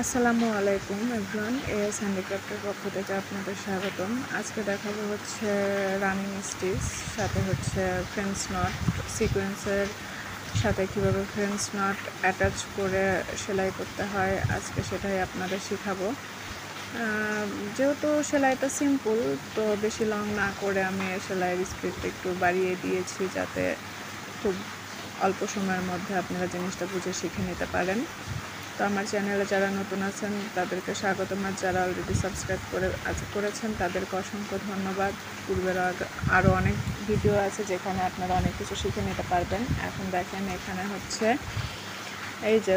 আসসালামু আলাইকুম everyone, as হ্যান্ডিক্রাফটের পক্ষ থেকে আপনাদের স্বাগতম। আজকে দেখাবো হচ্ছে রানিং স্টিচ, সাথে হচ্ছে ফ্রেঞ্চ নট সিকোয়েন্সের সাথে কীভাবে ফ্রেঞ্চ নট অ্যাটাচ করে সেলাই করতে হয়। আজকে সেটাই আপনাদের শেখাবো। যেহেতু সেলাইটা সিম্পল, তো বেশি লং না করে আমি সেলাইয়ের স্পিডটা একটু বাড়িয়ে দিয়েছি, যাতে খুব অল্প সময়ের মধ্যে আপনারা জিনিসটা বুঝে শিখে নিতে পারেন। তো আমার চ্যানেলে যারা নতুন আছেন তাদেরকে স্বাগতম, আর যারা অলরেডি সাবস্ক্রাইব করেছেন তাদেরকে অসংখ্য ধন্যবাদ। পূর্বের আরও অনেক ভিডিও আছে যেখানে আপনারা অনেক কিছু শিখে নিতে পারবেন। এখন দেখেন, এখানে হচ্ছে এই যে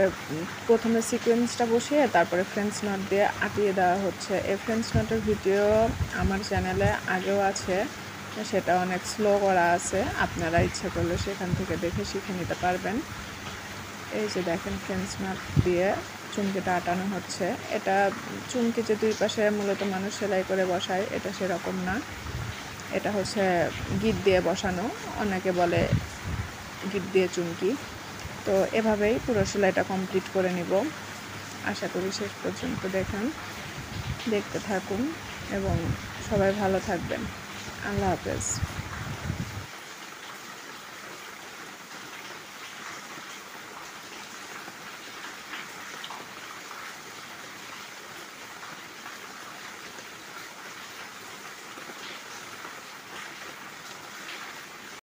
প্রথমে সিকোয়েন্সটা বসিয়ে তারপরে ফ্রেঞ্চ নট দিয়ে আটিয়ে দেওয়া হচ্ছে। এই ফ্রেঞ্চ নটের ভিডিও আমার চ্যানেলে আগেও আছে, সেটা অনেক স্লো করা আছে, আপনারা ইচ্ছা করলে সেখান থেকে দেখে শিখে নিতে পারবেন। এই যে দেখেন, ফ্রেঞ্চ নট দিয়ে চুমকিটা আটানো হচ্ছে। এটা চুমকি যে দুই পাশে মূলত মানুষ সেলাই করে বসায়, এটা সেরকম না, এটা হচ্ছে গিট দিয়ে বসানো, অনেকে বলে গিট দিয়ে চুমকি। তো এভাবেই পুরো সেলাইটা কমপ্লিট করে নিব। আশা করি শেষ পর্যন্ত দেখতে থাকুন এবং সবাই ভালো থাকবেন। আল্লাহ হাফেজ।